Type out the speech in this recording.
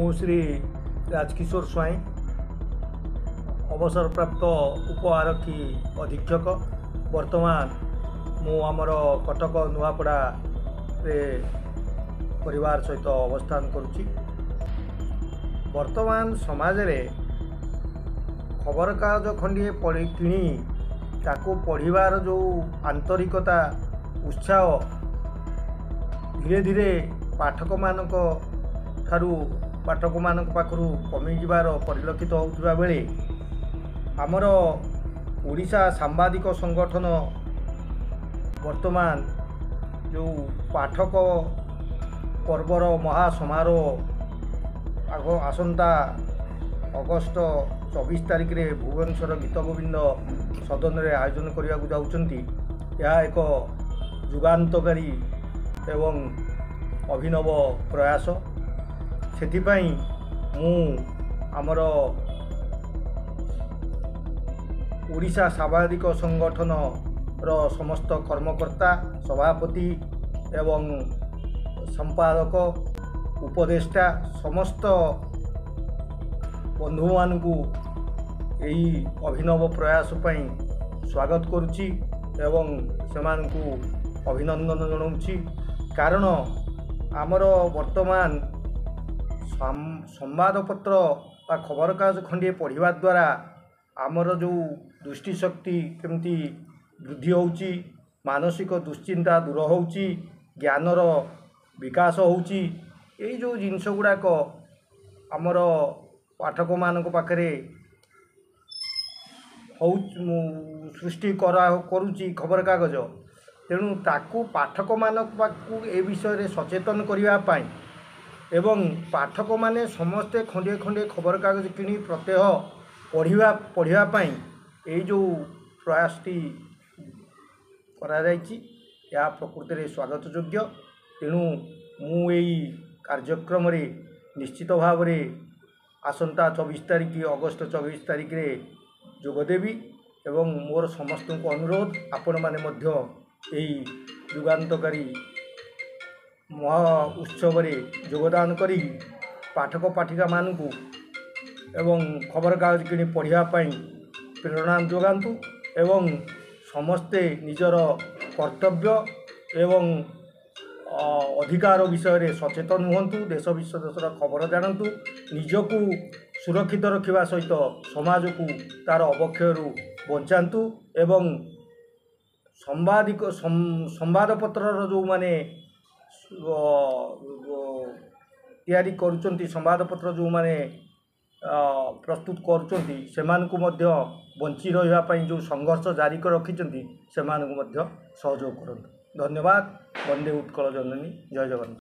ମୁଁ ଶ୍ରୀ ରାଜକିଶୋର ସ୍ୱାଇଁ ଅବସରପ୍ରାପ୍ତ ଉପ ଆରକ୍ଷୀ ଅଧୀକ୍ଷକ। ବର୍ତ୍ତମାନ ମୁଁ ଆମର କଟକ ନୂଆପଡ଼ାରେ ପରିବାର ସହିତ ଅବସ୍ଥାନ କରୁଛି। ବର୍ତ୍ତମାନ ସମାଜରେ ଖବରକାଗଜ ଖଣ୍ଡିଏ କିଣି ତାକୁ ପଢ଼ିବାର ଯେଉଁ ଆନ୍ତରିକତା ଉତ୍ସାହ ଧୀରେ ଧୀରେ ପାଠକମାନଙ୍କ ପାଖରୁ କମିଯିବାର ପରିଲକ୍ଷିତ ହେଉଥିବା ବେଳେ ଆମର ଓଡ଼ିଶା ସାମ୍ବାଦିକ ସଂଗଠନ ବର୍ତ୍ତମାନ ଯେଉଁ ପାଠକ ପର୍ବର ମହାସମାରୋହ ଆସନ୍ତା ଅଗଷ୍ଟ 24 ତାରିଖରେ ଭୁବନେଶ୍ୱର ଗୀତଗୋବିନ୍ଦ ସଦନରେ ଆୟୋଜନ କରିବାକୁ ଯାଉଛନ୍ତି। ଏହା ଏକ ଯୁଗାନ୍ତକାରୀ ଏବଂ ଅଭିନବ ପ୍ରୟାସ। ସେଥିପାଇଁ ମୁଁ ଆମର ଓଡ଼ିଶା ସାମ୍ବାଦିକ ସଂଗଠନର ସମସ୍ତ କର୍ମକର୍ତ୍ତା, ସଭାପତି ଏବଂ ସମ୍ପାଦକ, ଉପଦେଷ୍ଟା ସମସ୍ତ ବନ୍ଧୁମାନଙ୍କୁ ଏହି ଅଭିନବ ପ୍ରୟାସ ପାଇଁ ସ୍ୱାଗତ କରୁଛି ଏବଂ ସେମାନଙ୍କୁ ଅଭିନନ୍ଦନ ଜଣାଉଛି। କାରଣ ଆମର ବର୍ତ୍ତମାନ ସମ୍ବାଦପତ୍ର ବା ଖବରକାଗଜ ଖଣ୍ଡିଏ ପଢ଼ିବା ଦ୍ୱାରା ଆମର ଯେଉଁ ଦୃଷ୍ଟିଶକ୍ତି କେମିତି ବୃଦ୍ଧି ହେଉଛି, ମାନସିକ ଦୁଶ୍ଚିନ୍ତା ଦୂର ହେଉଛି, ଜ୍ଞାନର ବିକାଶ ହେଉଛି। ଏଇ ଯେଉଁ ଜିନିଷ ଗୁଡ଼ାକ ଆମର ପାଠକମାନଙ୍କ ପାଖରେ ସୃଷ୍ଟି କରୁଛି ଖବରକାଗଜ। ତେଣୁ ତାକୁ ପାଠକମାନଙ୍କ ପାଖକୁ ଏ ବିଷୟରେ ସଚେତନ କରିବା ପାଇଁ ଏବଂ ପାଠକମାନେ ସମସ୍ତେ ଖଣ୍ଡିଏ ଖଣ୍ଡିଏ ଖବରକାଗଜ କିଣି ପ୍ରତ୍ୟହ ପଢ଼ିବା ପାଇଁ ଏଇ ଯେଉଁ ପ୍ରୟାସଟି କରାଯାଇଛି, ଏହା ପ୍ରକୃତିରେ ସ୍ୱାଗତ ଯୋଗ୍ୟ। ତେଣୁ ମୁଁ ଏହି କାର୍ଯ୍ୟକ୍ରମରେ ନିଶ୍ଚିତ ଭାବରେ ଆସନ୍ତା 24 ତାରିଖ ଅଗଷ୍ଟ 24 ତାରିଖରେ ଯୋଗଦେବି ଏବଂ ମୋର ସମସ୍ତଙ୍କୁ ଅନୁରୋଧ, ଆପଣମାନେ ମଧ୍ୟ ଏହି ଯୁଗାନ୍ତକାରୀ ମହା ଉତ୍ସବରେ ଯୋଗଦାନ କରି ପାଠକ ପାଠିକାମାନଙ୍କୁ ଏବଂ ଖବରକାଗଜ କିଣି ପଢ଼ିବା ପାଇଁ ପ୍ରେରଣା ଯୋଗାନ୍ତୁ ଏବଂ ସମସ୍ତେ ନିଜର କର୍ତ୍ତବ୍ୟ ଏବଂ ଅଧିକାର ବିଷୟରେ ସଚେତନ ହୁଅନ୍ତୁ। ଦେଶ ବିଦେଶର ଖବର ଜାଣନ୍ତୁ, ନିଜକୁ ସୁରକ୍ଷିତ ରଖିବା ସହିତ ସମାଜକୁ ତା'ର ଅବକ୍ଷୟରୁ ବଞ୍ଚାନ୍ତୁ ଏବଂ ସମ୍ବାଦପତ୍ରର ଯେଉଁମାନେ ତିଆରି କରୁଛନ୍ତି, ସମ୍ବାଦପତ୍ର ଯେଉଁମାନେ ପ୍ରସ୍ତୁତ କରୁଛନ୍ତି, ସେମାନଙ୍କୁ ମଧ୍ୟ ବଞ୍ଚି ରହିବା ପାଇଁ ଯେଉଁ ସଂଘର୍ଷ ଜାରି ରଖିଛନ୍ତି, ସେମାନଙ୍କୁ ମଧ୍ୟ ସହଯୋଗ କରନ୍ତୁ। ଧନ୍ୟବାଦ। ବନ୍ଦେ ଉତ୍କଳ ଜନନୀ। ଜୟ ଜଗନ୍ନାଥ।